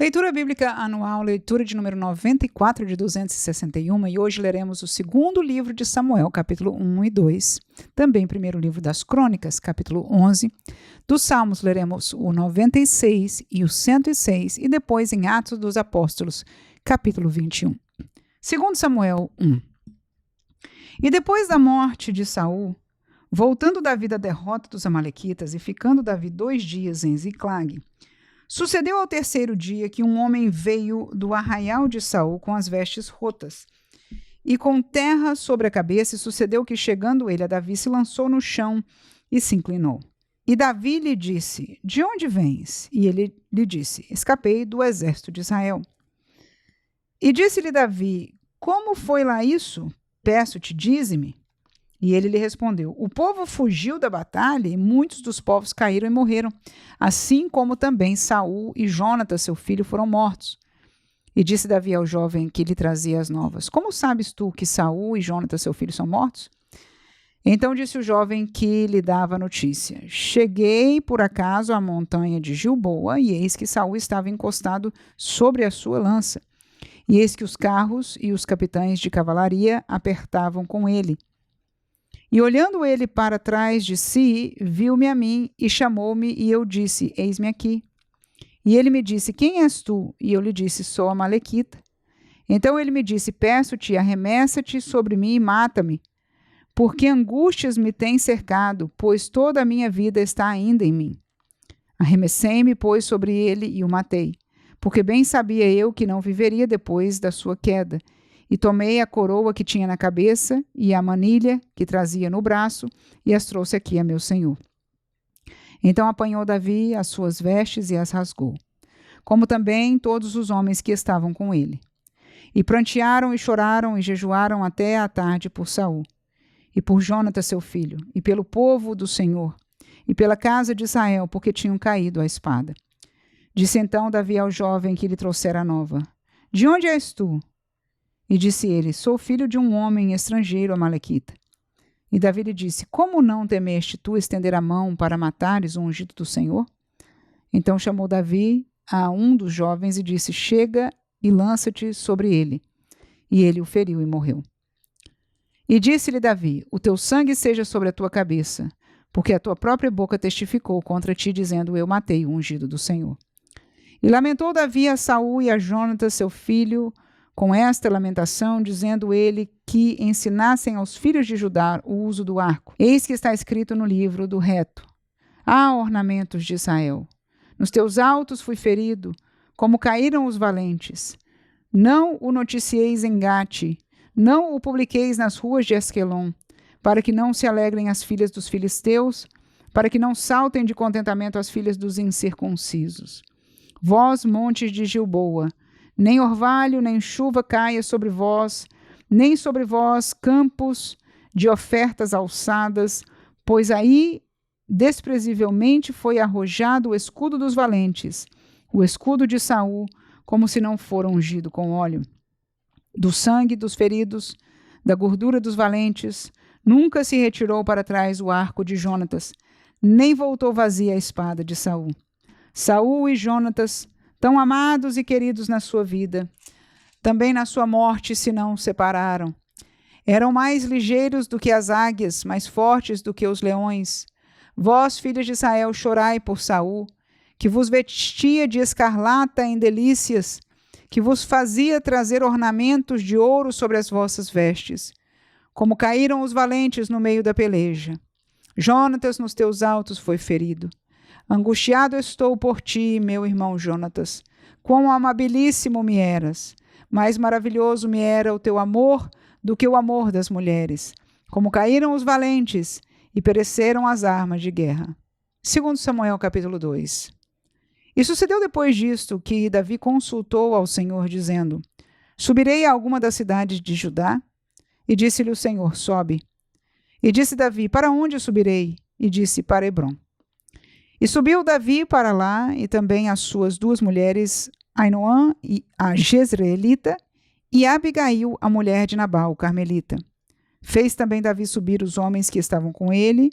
Leitura Bíblica Anual, leitura de número 94 de 261, e hoje leremos o segundo livro de Samuel, capítulo 1 e 2, também primeiro livro das Crônicas, capítulo 11, dos Salmos leremos o 96 e o 106, e depois em Atos dos Apóstolos, capítulo 21. Segundo Samuel 1. E depois da morte de Saul, voltando Davi da derrota dos amalequitas e ficando Davi 2 dias em Ziclag, sucedeu ao terceiro dia que um homem veio do arraial de Saul com as vestes rotas e com terra sobre a cabeça, e sucedeu que, chegando ele a Davi, se lançou no chão e se inclinou. E Davi lhe disse: De onde vens? E ele lhe disse: Escapei do exército de Israel. E disse-lhe Davi: Como foi lá isso? Peço-te, dize-me. E ele lhe respondeu: O povo fugiu da batalha e muitos dos povos caíram e morreram, assim como também Saul e Jonatas, seu filho, foram mortos. E disse Davi ao jovem que lhe trazia as novas: Como sabes tu que Saul e Jonatas, seu filho, são mortos? Então disse o jovem que lhe dava a notícia: Cheguei por acaso à montanha de Gilboa, e eis que Saul estava encostado sobre a sua lança. E eis que os carros e os capitães de cavalaria apertavam com ele. E olhando ele para trás de si, viu-me a mim e chamou-me, e eu disse: Eis-me aqui. E ele me disse: Quem és tu? E eu lhe disse: Sou amalequita. Então ele me disse: Peço-te, arremessa-te sobre mim e mata-me, porque angústias me têm cercado, pois toda a minha vida está ainda em mim. Arremessei-me, pois, sobre ele e o matei, porque bem sabia eu que não viveria depois da sua queda. E tomei a coroa que tinha na cabeça e a manilha que trazia no braço e as trouxe aqui a meu senhor. Então apanhou Davi as suas vestes e as rasgou, como também todos os homens que estavam com ele. E prantearam e choraram e jejuaram até à tarde por Saul, e por Jonatas seu filho, e pelo povo do Senhor, e pela casa de Israel, porque tinham caído à espada. Disse então Davi ao jovem que lhe trouxera a nova: De onde és tu? E disse ele: Sou filho de um homem estrangeiro amalequita. E Davi lhe disse: Como não temeste tu estender a mão para matares o ungido do Senhor? Então chamou Davi a um dos jovens e disse: Chega e lança-te sobre ele. E ele o feriu e morreu. E disse-lhe Davi: O teu sangue seja sobre a tua cabeça, porque a tua própria boca testificou contra ti, dizendo: Eu matei o ungido do Senhor. E lamentou Davi a Saul e a Jonatas, seu filho, com esta lamentação, dizendo ele que ensinassem aos filhos de Judá o uso do arco. Eis que está escrito no livro do reto: Há ornamentos de Israel. Nos teus altos fui ferido, como caíram os valentes. Não o noticieis em Gate, não o publiqueis nas ruas de Asquelon, para que não se alegrem as filhas dos filisteus, para que não saltem de contentamento as filhas dos incircuncisos. Vós, montes de Gilboa, nem orvalho, nem chuva caia sobre vós, nem sobre vós campos de ofertas alçadas, pois aí desprezivelmente foi arrojado o escudo dos valentes, o escudo de Saul, como se não fora ungido com óleo. Do sangue dos feridos, da gordura dos valentes, nunca se retirou para trás o arco de Jonatas, nem voltou vazia a espada de Saul. Saul e Jonatas, tão amados e queridos na sua vida, também na sua morte se não separaram. Eram mais ligeiros do que as águias, mais fortes do que os leões. Vós, filhos de Israel, chorai por Saul, que vos vestia de escarlata em delícias, que vos fazia trazer ornamentos de ouro sobre as vossas vestes. Como caíram os valentes no meio da peleja. Jonatas nos teus altos foi ferido. Angustiado estou por ti, meu irmão Jonatas. Quão amabilíssimo me eras! Mais maravilhoso me era o teu amor do que o amor das mulheres. Como caíram os valentes e pereceram as armas de guerra. Segundo Samuel, capítulo 2. E sucedeu depois disto que Davi consultou ao Senhor, dizendo: Subirei a alguma das cidades de Judá? E disse-lhe o Senhor: Sobe. E disse Davi: Para onde subirei? E disse: Para Hebrom. E subiu Davi para lá, e também as suas duas mulheres, Ainoã, a Jezreelita, e Abigail, a mulher de Nabal, o carmelita. Fez também Davi subir os homens que estavam com ele,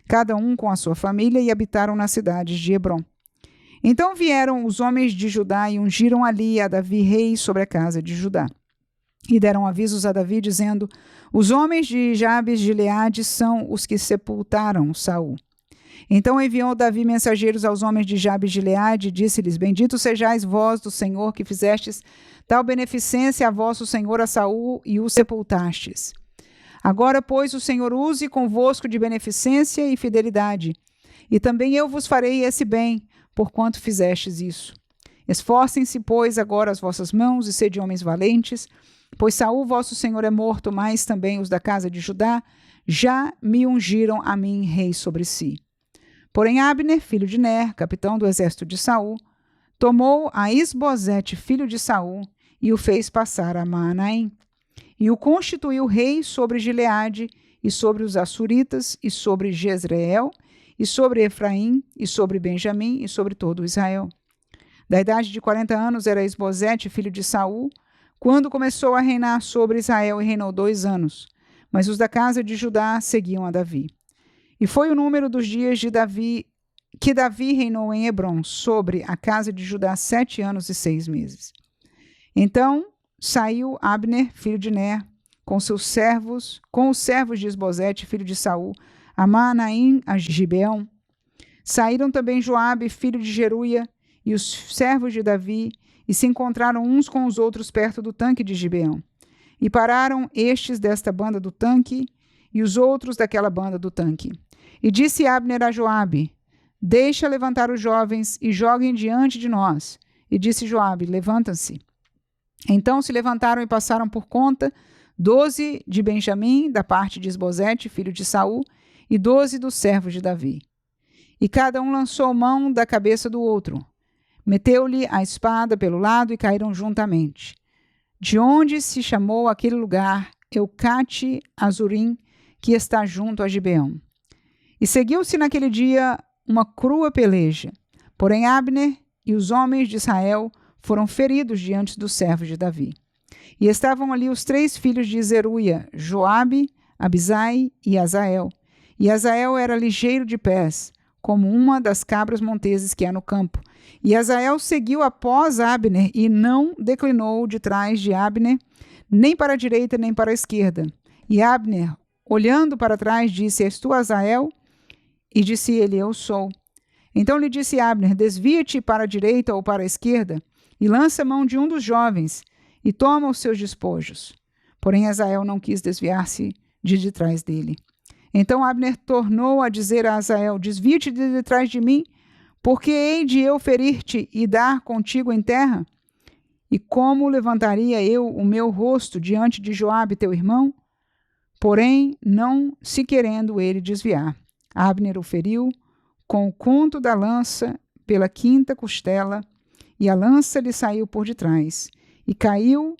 cada um com a sua família, e habitaram nas cidades de Hebrom. Então vieram os homens de Judá e ungiram ali a Davi rei sobre a casa de Judá. E deram avisos a Davi, dizendo: os homens de Jabes de Gileade são os que sepultaram Saul. Então enviou Davi mensageiros aos homens de Jabes de Gileade e disse-lhes: bendito sejais vós do Senhor, que fizestes tal beneficência a vosso senhor a Saul e o sepultastes. Agora, pois, o Senhor use convosco de beneficência e fidelidade, e também eu vos farei esse bem, porquanto fizestes isso. Esforcem-se, pois, agora as vossas mãos e sede homens valentes, pois Saul vosso senhor é morto, mas também os da casa de Judá já me ungiram a mim rei sobre si. Porém Abner, filho de Ner, capitão do exército de Saul, tomou a Isbosete, filho de Saul, e o fez passar a Maanaim, e o constituiu rei sobre Gileade, e sobre os Assuritas, e sobre Jezreel, e sobre Efraim, e sobre Benjamim, e sobre todo Israel. Da idade de 40 anos era Isbosete, filho de Saul, quando começou a reinar sobre Israel, e reinou 2 anos. Mas os da casa de Judá seguiam a Davi. E foi o número dos dias de Davi, que Davi reinou em Hebrom, sobre a casa de Judá 7 anos e 6 meses. Então saiu Abner, filho de Ner, com os servos de Isbosete, filho de Saul, a Maanaim, a Gibeão. Saíram também Joabe, filho de Jeruia, e os servos de Davi, e se encontraram uns com os outros perto do tanque de Gibeão. E pararam estes desta banda do tanque, e os outros daquela banda do tanque. E disse Abner a Joabe: deixa levantar os jovens e joguem diante de nós. E disse Joabe: levantam-se. Então se levantaram e passaram por conta 12 de Benjamim, da parte de Isbosete, filho de Saul, e 12 dos servos de Davi. E cada um lançou mão da cabeça do outro. Meteu-lhe a espada pelo lado e caíram juntamente. De onde se chamou aquele lugar Eucate Azurim, que está junto a Gibeão. E seguiu-se naquele dia uma crua peleja. Porém Abner e os homens de Israel foram feridos diante dos servos de Davi. E estavam ali os 3 filhos de Zeruia, Joabe, Abisai e Azael. E Azael era ligeiro de pés, como uma das cabras monteses que há no campo. E Azael seguiu após Abner e não declinou de trás de Abner, nem para a direita nem para a esquerda. E Abner, olhando para trás, disse: és tu Azael? E disse ele: eu sou. Então lhe disse Abner: desvia-te para a direita ou para a esquerda, e lança mão de um dos jovens, e toma os seus despojos. Porém Azael não quis desviar-se de trás dele. Então Abner tornou a dizer a Azael: desvia-te de detrás de mim, porque hei de eu ferir-te e dar contigo em terra? E como levantaria eu o meu rosto diante de Joabe teu irmão? Porém, não se querendo ele desviar, Abner o feriu com o conto da lança pela 5ª costela, e a lança lhe saiu por detrás, e caiu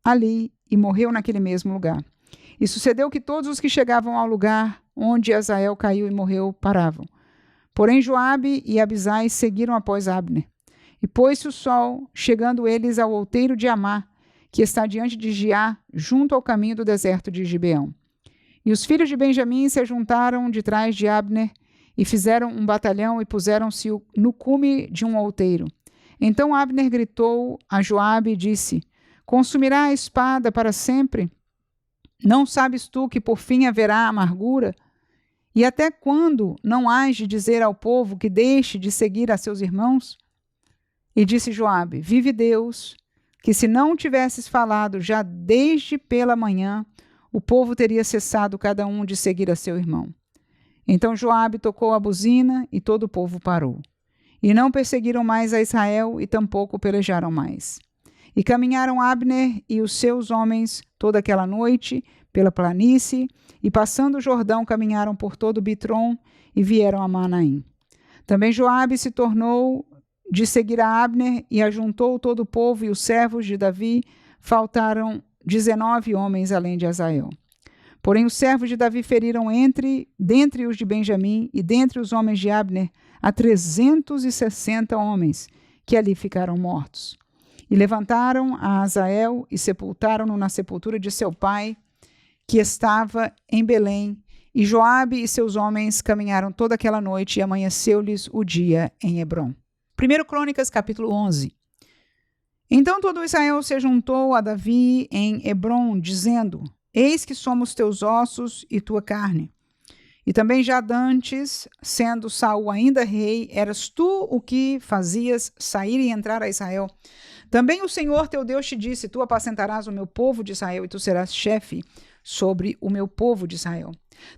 ali e morreu naquele mesmo lugar. E sucedeu que todos os que chegavam ao lugar onde Azael caiu e morreu paravam. Porém Joabe e Abisai seguiram após Abner. E pôs-se o sol, chegando eles ao outeiro de Amá, que está diante de Giá, junto ao caminho do deserto de Gibeão. E os filhos de Benjamim se juntaram de trás de Abner, e fizeram um batalhão e puseram-se no cume de um outeiro. Então Abner gritou a Joabe e disse: consumirá a espada para sempre? Não sabes tu que por fim haverá amargura? E até quando não hás de dizer ao povo que deixe de seguir a seus irmãos? E disse Joabe: vive Deus, que se não tivesses falado já desde pela manhã, o povo teria cessado cada um de seguir a seu irmão. Então Joabe tocou a buzina e todo o povo parou. E não perseguiram mais a Israel e tampouco pelejaram mais. E caminharam Abner e os seus homens toda aquela noite pela planície, e passando o Jordão caminharam por todo Bitrom e vieram a Maanaim. Também Joabe se tornou de seguir a Abner e ajuntou todo o povo e os servos de Davi. Faltaram 19 homens além de Azael. Porém os servos de Davi feriram dentre os de Benjamim e dentre os homens de Abner a 360 homens, que ali ficaram mortos. E levantaram a Azael e sepultaram-no na sepultura de seu pai, que estava em Belém. E Joabe e seus homens caminharam toda aquela noite, e amanheceu-lhes o dia em Hebrom. 1 Crônicas, capítulo 11. Então todo Israel se juntou a Davi em Hebrom, dizendo: Eis que somos teus ossos e tua carne. E também já dantes, sendo Saul ainda rei, eras tu o que fazias sair e entrar a Israel. Também o Senhor teu Deus te disse: Tu apacentarás o meu povo de Israel e tu serás chefe sobre o meu povo de Israel.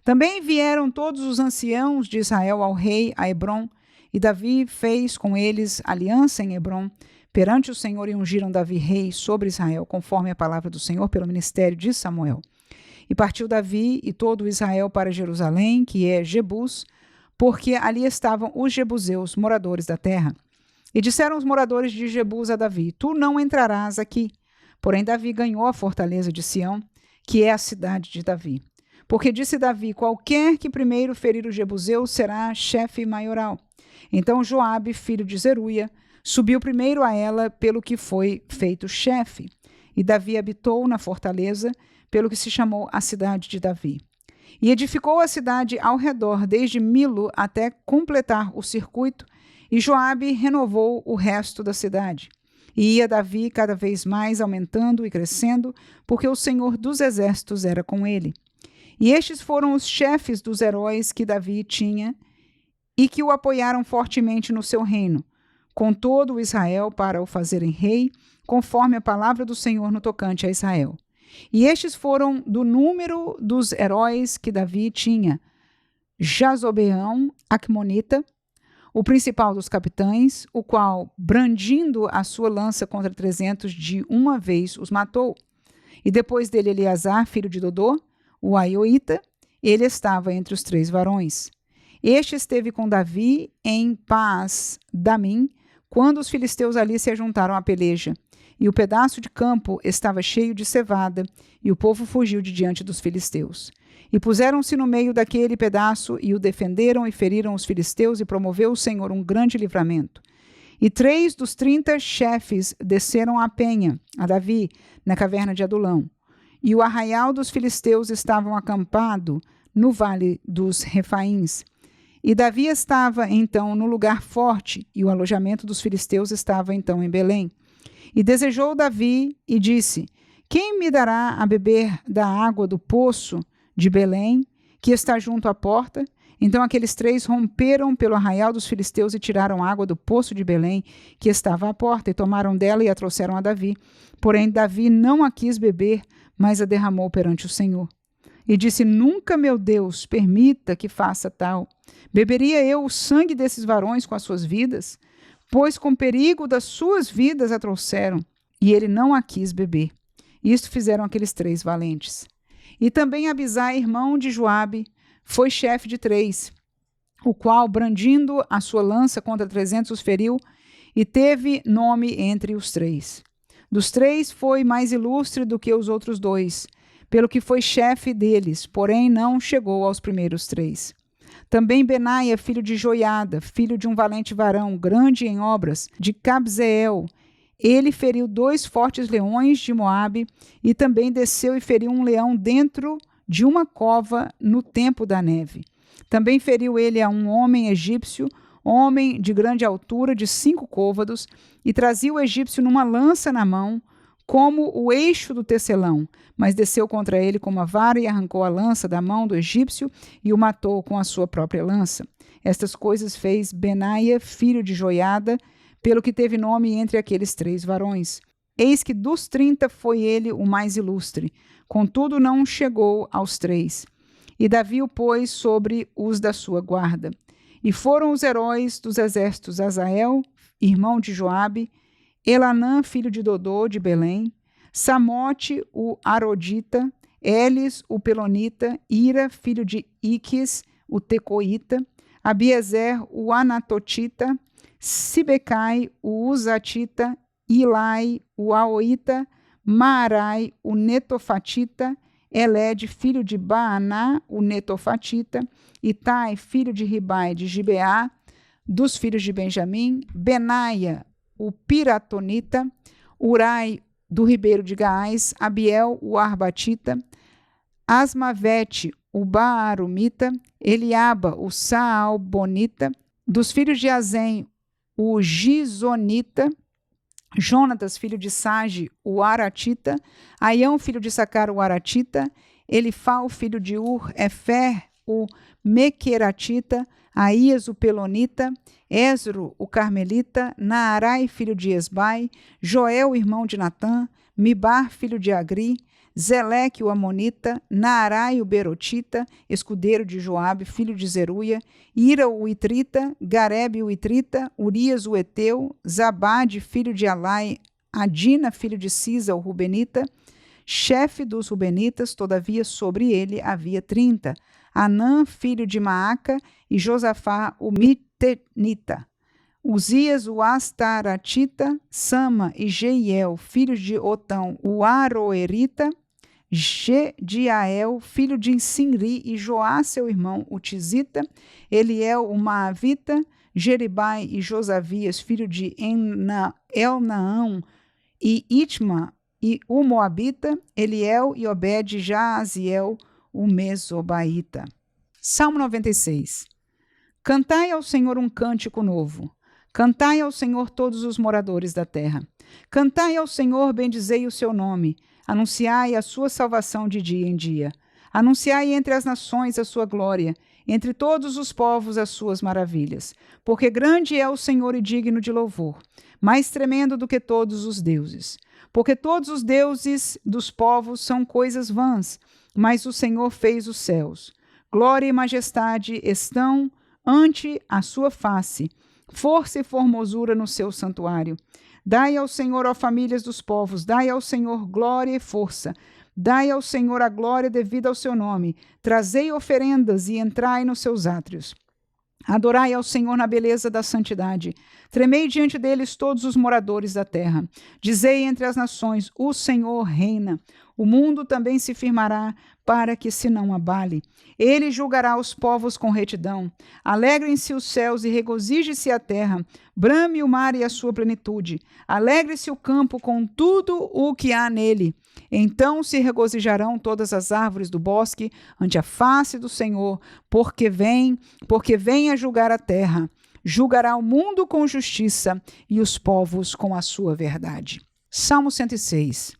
Também vieram todos os anciãos de Israel ao rei a Hebrom, e Davi fez com eles aliança em Hebrom perante o Senhor e ungiram Davi rei sobre Israel, conforme a palavra do Senhor pelo ministério de Samuel. E partiu Davi e todo Israel para Jerusalém, que é Jebus, porque ali estavam os jebuseus, moradores da terra. E disseram os moradores de Jebus a Davi: Tu não entrarás aqui. Porém Davi ganhou a fortaleza de Sião, que é a cidade de Davi. Porque disse Davi: Qualquer que primeiro ferir o jebuseu será chefe maioral. Então Joabe, filho de Zeruia, subiu primeiro a ela, pelo que foi feito chefe. E Davi habitou na fortaleza, pelo que se chamou a cidade de Davi. E edificou a cidade ao redor, desde Milo até completar o circuito, e Joabe renovou o resto da cidade. E ia Davi cada vez mais aumentando e crescendo, porque o Senhor dos exércitos era com ele. E estes foram os chefes dos heróis que Davi tinha e que o apoiaram fortemente no seu reino, com todo o Israel para o fazerem rei, conforme a palavra do Senhor no tocante a Israel. E estes foram do número dos heróis que Davi tinha: Jazobeão, Acmonita, o principal dos capitães, o qual, brandindo a sua lança contra 300, de uma vez os matou. E depois dele Eleazar, filho de Dodô, o Aioíta, ele estava entre os 3 varões. Este esteve com Davi em Pas-damim, quando os filisteus ali se ajuntaram à peleja. E o pedaço de campo estava cheio de cevada, e o povo fugiu de diante dos filisteus. E puseram-se no meio daquele pedaço, e o defenderam e feriram os filisteus, e promoveu o Senhor um grande livramento. E 3 dos 30 chefes desceram à penha, a Davi, na caverna de Adulão. E o arraial dos filisteus estavam acampado no vale dos Refaíns. E Davi estava então no lugar forte, e o alojamento dos filisteus estava então em Belém. E desejou Davi e disse: Quem me dará a beber da água do poço de Belém, que está junto à porta? Então aqueles 3 romperam pelo arraial dos filisteus e tiraram água do poço de Belém, que estava à porta, e tomaram dela e a trouxeram a Davi. Porém Davi não a quis beber, mas a derramou perante o Senhor. E disse: Nunca, meu Deus, permita que faça tal. Beberia eu o sangue desses varões com as suas vidas? Pois com perigo das suas vidas a trouxeram, e ele não a quis beber. Isto fizeram aqueles 3 valentes. E também Abisai, irmão de Joabe, foi chefe de 3, o qual, brandindo a sua lança contra 300, os feriu, e teve nome entre os 3. Dos 3 foi mais ilustre do que os outros 2, pelo que foi chefe deles, porém não chegou aos primeiros 3. Também Benaia, filho de Joiada, filho de um valente varão, grande em obras, de Cabzeel, ele feriu 2 fortes leões de Moabe, e também desceu e feriu um leão dentro de uma cova no tempo da neve. Também feriu ele a um homem egípcio, homem de grande altura, de 5 côvados, e trazia o egípcio numa lança na mão, como o eixo do tecelão, mas desceu contra ele com uma vara e arrancou a lança da mão do egípcio e o matou com a sua própria lança. Estas coisas fez Benaia, filho de Joiada, pelo que teve nome entre aqueles 3 varões. Eis que dos 30 foi ele o mais ilustre, contudo não chegou aos 3. E Davi o pôs sobre os da sua guarda. E foram os heróis dos exércitos: Azael, irmão de Joabe, Elanã, filho de Dodô, de Belém, Samote, o Arodita, Elis, o Pelonita, Ira, filho de Iques, o Tecoíta, Abiezer, o Anatotita, Sibecai, o Uzatita, Ilai, o Aoíta, Maarai, o Netofatita, Eled, filho de Baaná, o Netofatita, Itai, filho de Ribai, de Gibeá, dos filhos de Benjamim, Benaia, o Piratonita, Urai, do ribeiro de Gaás, Abiel, o Arbatita, Asmavete, o Baarumita, Eliaba, o Saalbonita, dos filhos de Azem, o Gizonita, Jonatas, filho de Sage, o Aratita, Aião, filho de Sacar, o Aratita, Elifal, filho de Ur, Efer, o Mequeratita, Aías, o Pelonita, Esro, o Carmelita, Naarai, filho de Esbai, Joel, irmão de Natã, Mibar, filho de Agri, Zeleque, o Amonita, Naarai, o Berotita, escudeiro de Joabe, filho de Zeruia, Ira, o Itrita, Garebe, o Itrita, Urias, o Eteu, Zabade, filho de Alai, Adina, filho de Sisa, o Rubenita, chefe dos Rubenitas, todavia sobre ele havia 30, Anã, filho de Maaca, e Josafá, o Mitenita, Uzias, o Astaratita, Sama e Jeiel, filhos de Otão, o Aroerita, Gediael, filho de Sinri, e Joá, seu irmão, o Tizita, Eliel, o Maavita, Jeribai e Josavias, filho de Elnaão, e Itma, e o Moabita, Eliel e Obed, Jaaziel, o Mesobaíta. Salmo 96. Cantai ao Senhor um cântico novo. Cantai ao Senhor todos os moradores da terra. Cantai ao Senhor, bendizei o seu nome. Anunciai a sua salvação de dia em dia. Anunciai entre as nações a sua glória, entre todos os povos as suas maravilhas. Porque grande é o Senhor e digno de louvor, mais tremendo do que todos os deuses. Porque todos os deuses dos povos são coisas vãs, mas o Senhor fez os céus. Glória e majestade estão ante a sua face, força e formosura no seu santuário. Dai ao Senhor, ó famílias dos povos, dai ao Senhor glória e força. Dai ao Senhor a glória devida ao seu nome. Trazei oferendas e entrai nos seus átrios. Adorai ao Senhor na beleza da santidade. Tremei diante deles todos os moradores da terra. Dizei entre as nações, o Senhor reina. O mundo também se firmará para que se não abale. Ele julgará os povos com retidão. Alegrem-se os céus e regozije-se a terra. Brame o mar e a sua plenitude. Alegre-se o campo com tudo o que há nele. Então se regozijarão todas as árvores do bosque ante a face do Senhor, porque vem a julgar a terra. Julgará o mundo com justiça e os povos com a sua verdade. Salmo 106.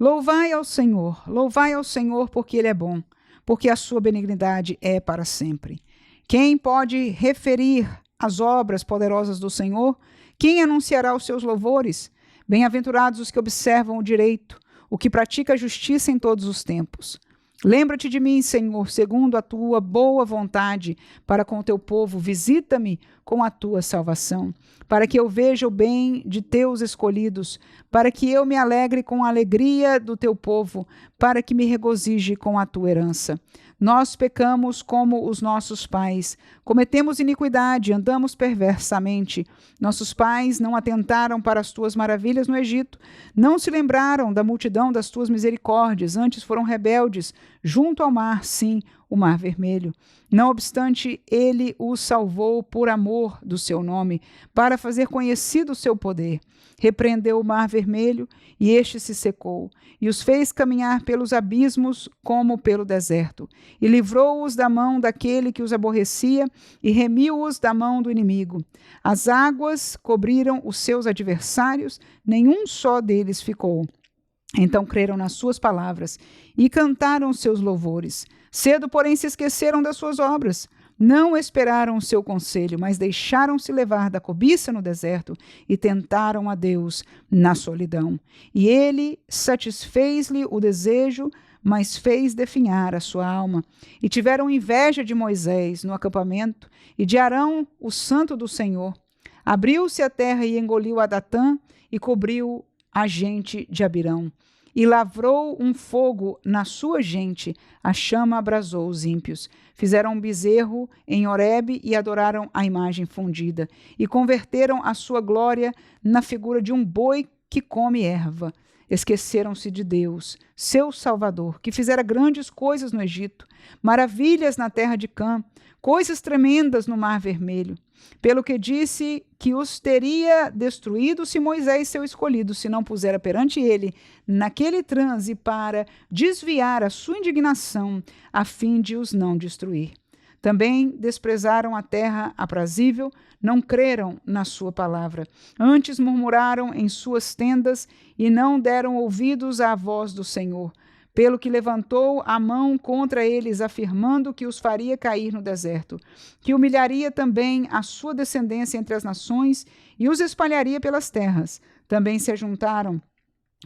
Louvai ao Senhor, porque Ele é bom, porque a sua benignidade é para sempre. Quem pode referir as obras poderosas do Senhor? Quem anunciará os seus louvores? Bem-aventurados os que observam o direito, o que pratica a justiça em todos os tempos. Lembra-te de mim, Senhor, segundo a tua boa vontade, para com o teu povo. Visita-me com a tua salvação, para que eu veja o bem de teus escolhidos, para que eu me alegre com a alegria do teu povo, para que me regozije com a tua herança. Nós pecamos como os nossos pais, cometemos iniquidade, andamos perversamente. Nossos pais não atentaram para as tuas maravilhas no Egito, não se lembraram da multidão das tuas misericórdias, antes foram rebeldes, junto ao mar, sim, o mar vermelho. Não obstante, ele os salvou por amor do seu nome, para fazer conhecido o seu poder. Repreendeu o mar vermelho, e este se secou, e os fez caminhar pelos abismos como pelo deserto, e livrou-os da mão daquele que os aborrecia, e remiu-os da mão do inimigo. As águas cobriram os seus adversários, nenhum só deles ficou. Então creram nas suas palavras e cantaram os seus louvores. Cedo, porém, se esqueceram das suas obras. Não esperaram o seu conselho, mas deixaram-se levar da cobiça no deserto e tentaram a Deus na solidão. E ele satisfez-lhe o desejo, mas fez definhar a sua alma. E tiveram inveja de Moisés no acampamento e de Arão, o santo do Senhor. Abriu-se a terra e engoliu a Datã e cobriu a gente de Abirão. E lavrou um fogo na sua gente, a chama abrasou os ímpios. Fizeram um bezerro em Horebe e adoraram a imagem fundida. E converteram a sua glória na figura de um boi que come erva. Esqueceram-se de Deus, seu Salvador, que fizera grandes coisas no Egito, maravilhas na terra de Cã, coisas tremendas no Mar Vermelho. Pelo que disse que os teria destruído se Moisés, seu escolhido, se não pusera perante ele naquele transe para desviar a sua indignação, a fim de os não destruir. Também desprezaram a terra aprazível, não creram na sua palavra. Antes murmuraram em suas tendas e não deram ouvidos à voz do Senhor. Pelo que levantou a mão contra eles, afirmando que os faria cair no deserto, que humilharia também a sua descendência entre as nações e os espalharia pelas terras. Também se ajuntaram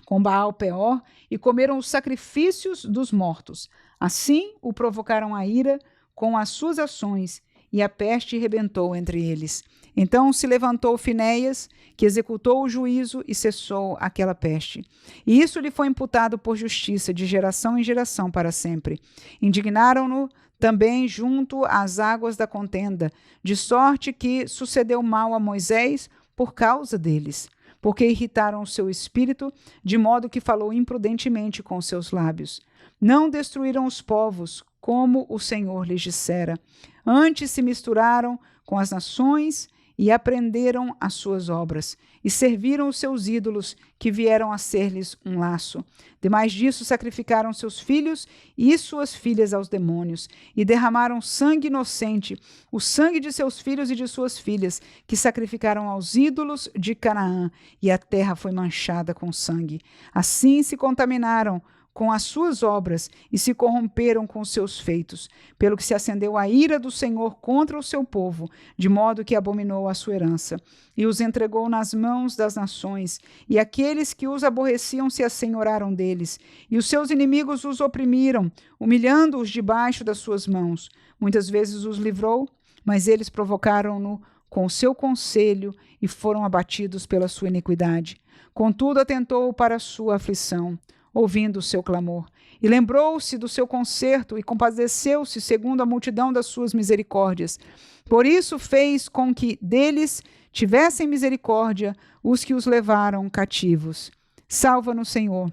com Baal-Peor e comeram os sacrifícios dos mortos. Assim o provocaram a ira com as suas ações, e a peste rebentou entre eles. Então se levantou Finéias, que executou o juízo e cessou aquela peste. E isso lhe foi imputado por justiça, de geração em geração para sempre. Indignaram-no também junto às águas da contenda, de sorte que sucedeu mal a Moisés por causa deles, porque irritaram o seu espírito, de modo que falou imprudentemente com seus lábios. Não destruíram os povos, como o Senhor lhes dissera. Antes se misturaram com as nações e aprenderam as suas obras, e serviram os seus ídolos, que vieram a ser-lhes um laço. Demais disso, sacrificaram seus filhos e suas filhas aos demônios, e derramaram sangue inocente, o sangue de seus filhos e de suas filhas, que sacrificaram aos ídolos de Canaã, e a terra foi manchada com sangue. Assim se contaminaram com as suas obras e se corromperam com os seus feitos, pelo que se acendeu a ira do Senhor contra o seu povo, de modo que abominou a sua herança, e os entregou nas mãos das nações, e aqueles que os aborreciam se assenhoraram deles, e os seus inimigos os oprimiram, humilhando-os debaixo das suas mãos. Muitas vezes os livrou, mas eles provocaram-no com o seu conselho e foram abatidos pela sua iniquidade. Contudo, atentou para a sua aflição, ouvindo o seu clamor, e lembrou-se do seu conserto e compadeceu-se segundo a multidão das suas misericórdias. Por isso fez com que deles tivessem misericórdia os que os levaram cativos. Salva-nos, Senhor,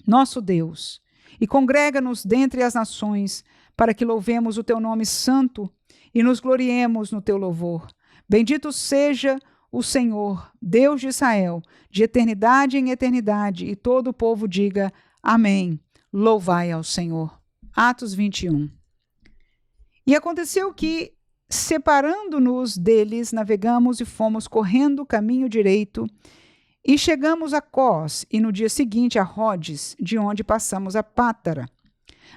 nosso Deus, e congrega-nos dentre as nações, para que louvemos o teu nome santo e nos gloriemos no teu louvor. Bendito seja o Senhor, Deus de Israel, de eternidade em eternidade, e todo o povo diga amém. Louvai ao Senhor. Atos 21. E aconteceu que, separando-nos deles, navegamos e fomos correndo o caminho direito, e chegamos a Cós, e no dia seguinte a Rhodes, de onde passamos a Pátara.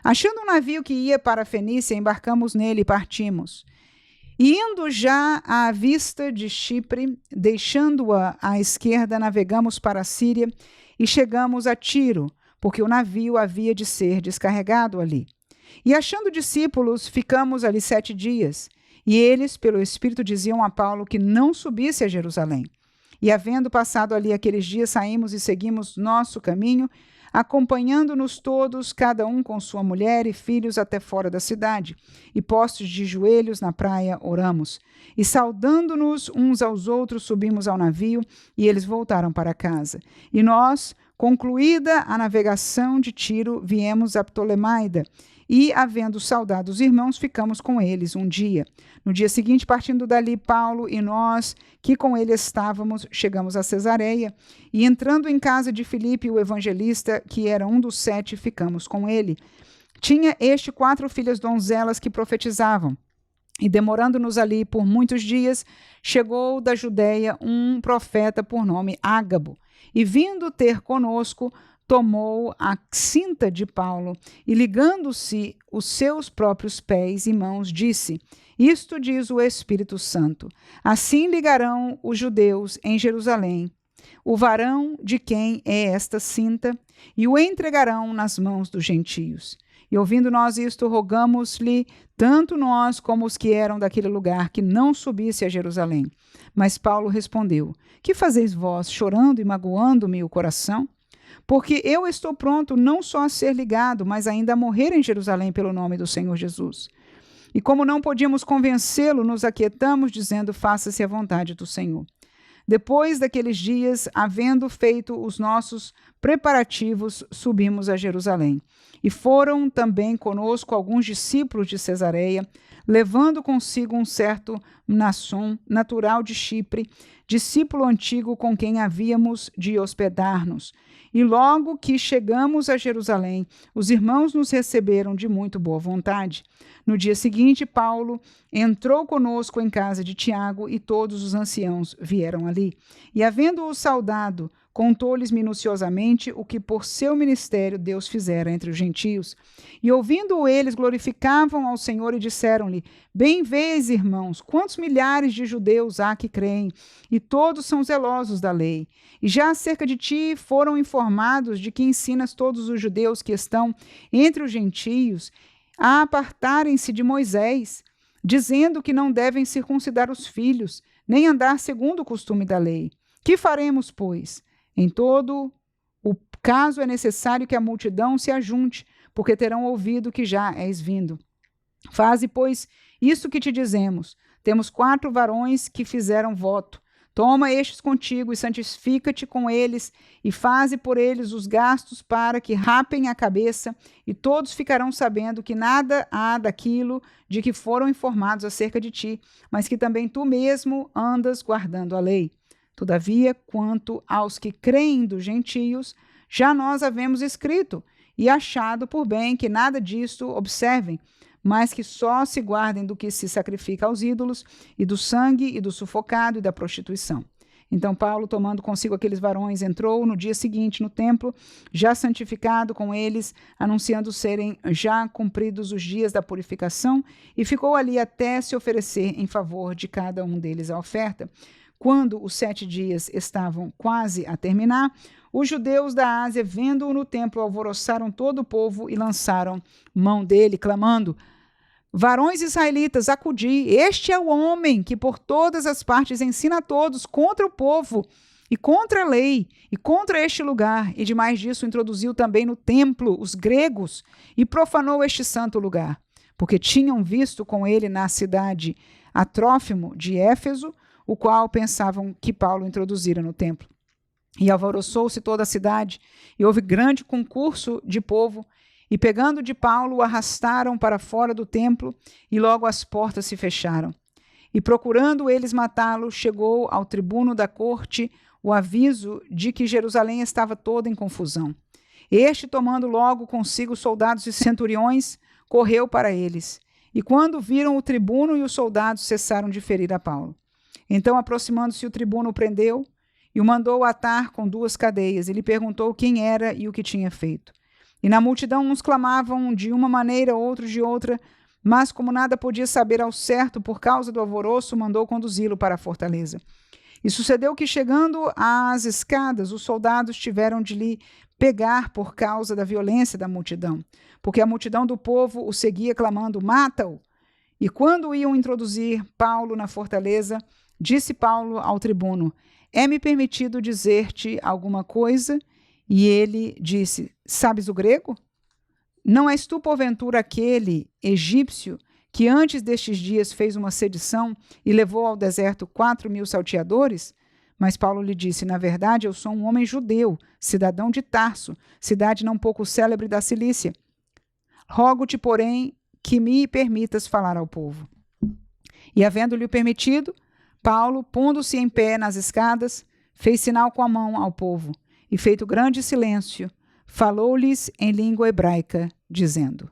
Achando um navio que ia para a Fenícia, embarcamos nele e partimos. E indo já à vista de Chipre, deixando-a à esquerda, navegamos para a Síria e chegamos a Tiro, porque o navio havia de ser descarregado ali. E achando discípulos, ficamos ali 7 dias. E eles, pelo Espírito, diziam a Paulo que não subisse a Jerusalém. E havendo passado ali aqueles dias, saímos e seguimos nosso caminho, acompanhando-nos todos, cada um com sua mulher e filhos, até fora da cidade. E postos de joelhos na praia, oramos. E saudando-nos uns aos outros, subimos ao navio, e eles voltaram para casa. E nós, concluída a navegação de Tiro, viemos a Ptolemaida, e, havendo saudado os irmãos, ficamos com eles um dia. No dia seguinte, partindo dali, Paulo e nós, que com ele estávamos, chegamos a Cesareia, e entrando em casa de Filipe, o evangelista, que era um dos 7, ficamos com ele. Tinha este 4 filhas donzelas que profetizavam. E demorando-nos ali por muitos dias, chegou da Judéia um profeta por nome Ágabo, e vindo ter conosco, tomou a cinta de Paulo e, ligando-se os seus próprios pés e mãos, disse: Isto diz o Espírito Santo: assim ligarão os judeus em Jerusalém o varão de quem é esta cinta, e o entregarão nas mãos dos gentios. E ouvindo nós isto, rogamos-lhe, tanto nós como os que eram daquele lugar, que não subisse a Jerusalém. Mas Paulo respondeu: Que fazeis vós, chorando e magoando-me o coração? Porque eu estou pronto não só a ser ligado, mas ainda a morrer em Jerusalém pelo nome do Senhor Jesus. E como não podíamos convencê-lo, nos aquietamos, dizendo: Faça-se a vontade do Senhor. Depois daqueles dias, havendo feito os nossos preparativos, subimos a Jerusalém. E foram também conosco alguns discípulos de Cesareia, levando consigo um certo Mnasson, natural de Chipre, discípulo antigo com quem havíamos de hospedar-nos. E logo que chegamos a Jerusalém, os irmãos nos receberam de muito boa vontade. No dia seguinte, Paulo entrou conosco em casa de Tiago e todos os anciãos vieram ali. E havendo-o saudado, contou-lhes minuciosamente o que por seu ministério Deus fizera entre os gentios. E ouvindo-o eles, glorificavam ao Senhor e disseram-lhe: Bem vês, irmãos, quantos milhares de judeus há que creem, e todos são zelosos da lei. E já acerca de ti foram informados de que ensinas todos os judeus que estão entre os gentios a apartarem-se de Moisés, dizendo que não devem circuncidar os filhos, nem andar segundo o costume da lei. Que faremos, pois? Em todo o caso é necessário que a multidão se ajunte, porque terão ouvido que já és vindo. Faze, pois, isso que te dizemos. Temos 4 varões que fizeram voto. Toma estes contigo e santifica-te com eles, e faze por eles os gastos para que rapem a cabeça, e todos ficarão sabendo que nada há daquilo de que foram informados acerca de ti, mas que também tu mesmo andas guardando a lei. Todavia, quanto aos que creem dos gentios, já nós havemos escrito e achado por bem que nada disto observem, mas que só se guardem do que se sacrifica aos ídolos, e do sangue, e do sufocado, e da prostituição. Então Paulo, tomando consigo aqueles varões, entrou no dia seguinte no templo, já santificado com eles, anunciando serem já cumpridos os dias da purificação, e ficou ali até se oferecer em favor de cada um deles a oferta. Quando os 7 dias estavam quase a terminar, os judeus da Ásia, vendo-o no templo, alvoroçaram todo o povo e lançaram mão dele, clamando: Varões israelitas, acudi, este é o homem que por todas as partes ensina a todos contra o povo e contra a lei e contra este lugar, e demais disso introduziu também no templo os gregos e profanou este santo lugar, porque tinham visto com ele na cidade a Trófimo de Éfeso, o qual pensavam que Paulo introduzira no templo. E alvoroçou-se toda a cidade, e houve grande concurso de povo, e pegando de Paulo, o arrastaram para fora do templo, e logo as portas se fecharam. E procurando eles matá-lo, chegou ao tribuno da corte o aviso de que Jerusalém estava toda em confusão. Este, tomando logo consigo soldados e centuriões, correu para eles. E quando viram o tribuno e os soldados, cessaram de ferir a Paulo. Então, aproximando-se, o tribuno o prendeu e o mandou atar com 2 cadeias. E lhe perguntou quem era e o que tinha feito. E na multidão uns clamavam de uma maneira, outros de outra, mas como nada podia saber ao certo por causa do alvoroço, mandou conduzi-lo para a fortaleza. E sucedeu que, chegando às escadas, os soldados tiveram de lhe pegar por causa da violência da multidão, porque a multidão do povo o seguia clamando: mata-o! E quando iam introduzir Paulo na fortaleza, disse Paulo ao tribuno: é-me permitido dizer-te alguma coisa? E ele disse: sabes o grego? Não és tu, porventura, aquele egípcio que antes destes dias fez uma sedição e levou ao deserto 4.000 salteadores? Mas Paulo lhe disse: na verdade, eu sou um homem judeu, cidadão de Tarso, cidade não pouco célebre da Cilícia. Rogo-te, porém, que me permitas falar ao povo. E havendo-lhe permitido, Paulo, pondo-se em pé nas escadas, fez sinal com a mão ao povo, e feito grande silêncio, falou-lhes em língua hebraica, dizendo: